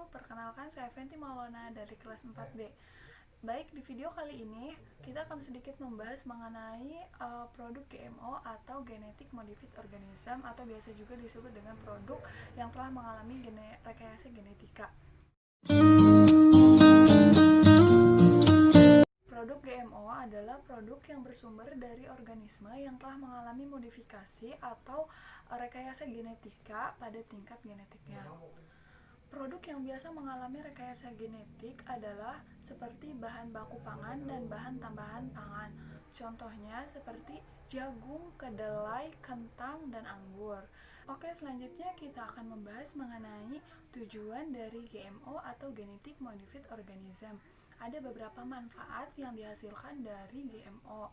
wabarakatuh. Perkenalkan, saya Fenty Maulana dari kelas 4B. Baik, di video kali ini kita akan sedikit membahas mengenai produk GMO atau Genetic Modified Organism, atau biasa juga disebut dengan produk yang telah mengalami rekayasa genetika. Produk GMO adalah produk yang bersumber dari organisme yang telah mengalami modifikasi atau rekayasa genetika pada tingkat genetiknya. Produk yang biasa mengalami rekayasa genetik adalah seperti bahan baku pangan dan bahan tambahan pangan. Contohnya seperti jagung, kedelai, kentang, dan anggur. Oke, selanjutnya kita akan membahas mengenai tujuan dari GMO atau Genetic Modified Organism. Ada beberapa manfaat yang dihasilkan dari GMO,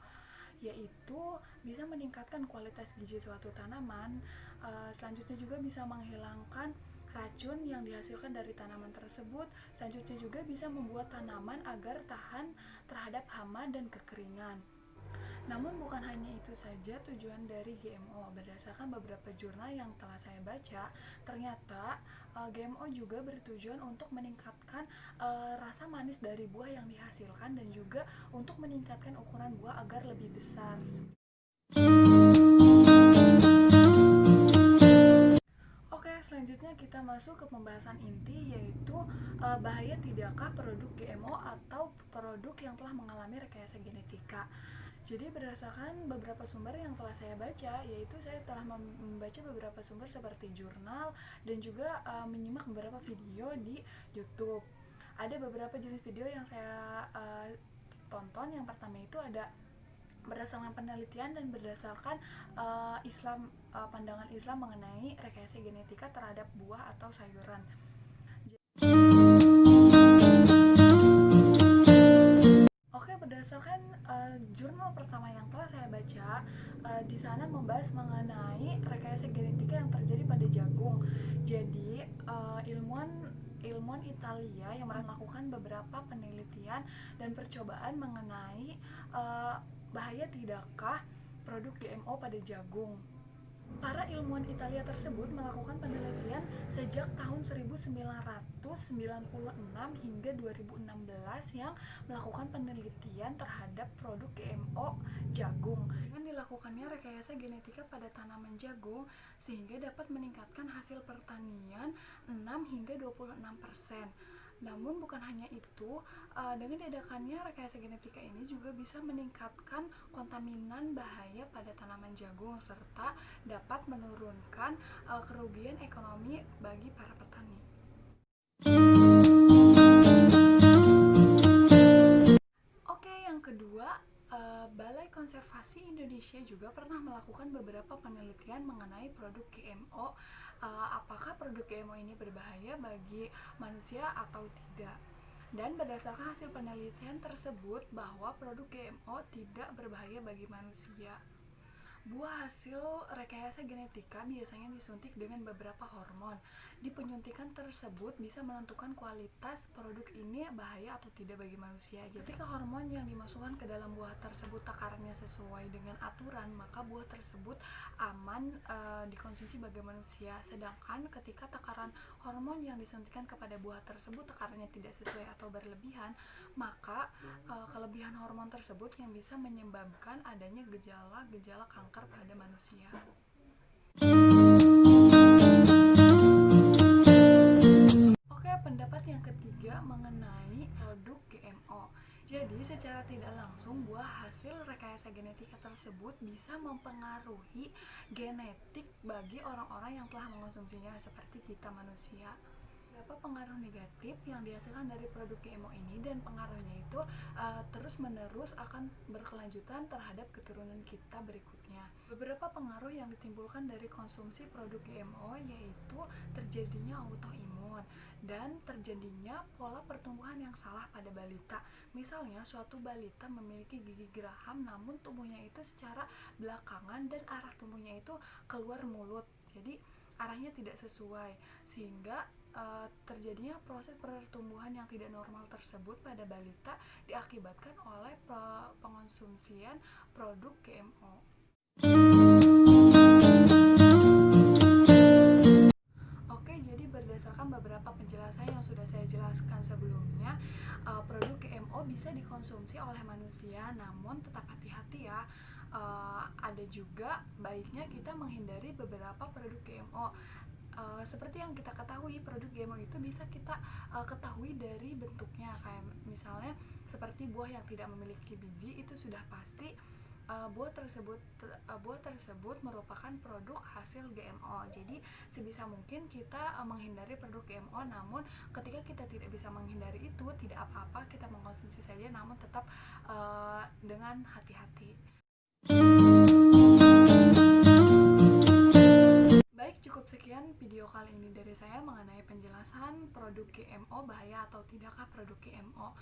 yaitu bisa meningkatkan kualitas gizi suatu tanaman. Selanjutnya juga bisa menghilangkan racun yang dihasilkan dari tanaman tersebut. Selanjutnya juga bisa membuat tanaman agar tahan terhadap hama dan kekeringan. Namun bukan hanya itu saja tujuan dari GMO. Berdasarkan beberapa jurnal yang telah saya baca, ternyata GMO juga bertujuan untuk meningkatkan rasa manis dari buah yang dihasilkan dan juga untuk meningkatkan ukuran buah agar lebih besar. Selanjutnya kita masuk ke pembahasan inti, yaitu bahaya tidakkah produk GMO atau produk yang telah mengalami rekayasa genetika. Jadi berdasarkan beberapa sumber yang telah saya baca, yaitu saya telah membaca beberapa sumber seperti jurnal dan juga menyimak beberapa video di YouTube. Ada beberapa jenis video yang saya tonton. Yang pertama itu ada berdasarkan penelitian dan berdasarkan pandangan Islam mengenai rekayasa genetika terhadap buah atau sayuran. Oke, berdasarkan jurnal pertama yang telah saya baca, di sana membahas mengenai rekayasa genetika yang terjadi pada jagung. Jadi ilmuwan Italia yang melakukan beberapa penelitian dan percobaan mengenai bahaya tidakkah produk GMO pada jagung. Para ilmuwan Italia tersebut melakukan penelitian sejak tahun 1996 hingga 2016 yang melakukan penelitian terhadap produk GMO jagung. Dengan dilakukannya rekayasa genetika pada tanaman jagung sehingga dapat meningkatkan hasil pertanian 6 hingga 26%. Namun bukan hanya itu, dengan diadakannya rekayasa genetika ini juga bisa meningkatkan kontaminan bahaya pada tanaman jagung serta dapat menurunkan kerugian ekonomi bagi para petani. Oke, yang kedua, Balai Konservasi Indonesia juga pernah melakukan beberapa penelitian mengenai produk GMO. Apakah produk GMO ini berbahaya bagi manusia atau tidak? Dan berdasarkan hasil penelitian tersebut bahwa produk GMO tidak berbahaya bagi manusia. Buah hasil rekayasa genetika biasanya disuntik dengan beberapa hormon. Di penyuntikan tersebut bisa menentukan kualitas produk ini bahaya atau tidak bagi manusia. Jadi ketika hormon yang dimasukkan ke dalam buah tersebut takarannya sesuai dengan aturan, maka buah tersebut aman dikonsumsi bagi manusia. Sedangkan ketika takaran hormon yang disuntikan kepada buah tersebut takarannya tidak sesuai atau berlebihan, maka kelebihan hormon tersebut yang bisa menyebabkan adanya gejala kanker pada manusia. Oke, pendapat yang ketiga mengenai produk GMO. Jadi secara tidak langsung buah hasil rekayasa genetika tersebut bisa mempengaruhi genetik bagi orang-orang yang telah mengonsumsinya seperti kita manusia. Beberapa pengaruh negatif yang dihasilkan dari produk GMO ini, dan pengaruhnya itu terus-menerus akan berkelanjutan terhadap keturunan kita berikutnya. Beberapa pengaruh yang ditimbulkan dari konsumsi produk GMO yaitu terjadinya autoimun dan terjadinya pola pertumbuhan yang salah pada balita. Misalnya suatu balita memiliki gigi geraham namun tumbuhnya itu secara belakangan dan arah tumbuhnya itu keluar mulut. Jadi arahnya tidak sesuai sehingga terjadinya proses pertumbuhan yang tidak normal tersebut pada balita diakibatkan oleh pengonsumsian produk GMO. Oke, jadi berdasarkan beberapa penjelasan yang sudah saya jelaskan sebelumnya, produk GMO bisa dikonsumsi oleh manusia, namun tetap hati-hati ya. Ada juga baiknya kita menghindari beberapa produk GMO. Seperti yang kita ketahui, produk GMO itu bisa kita ketahui dari bentuknya, kayak misalnya seperti buah yang tidak memiliki biji, itu sudah pasti buah tersebut merupakan produk hasil GMO. Jadi sebisa mungkin kita menghindari produk GMO, namun ketika kita tidak bisa menghindari itu, tidak apa-apa, kita mengkonsumsi saja, namun tetap dengan hati-hati. Baik, cukup sekian video kali ini dari saya mengenai penjelasan produk GMO, bahaya atau tidakkah produk GMO.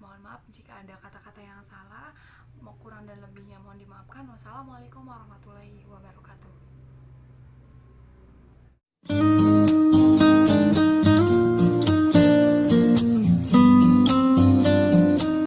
Mohon maaf jika ada kata-kata yang salah, mau kurang dan lebihnya mohon dimaafkan. Wassalamualaikum warahmatullahi wabarakatuh.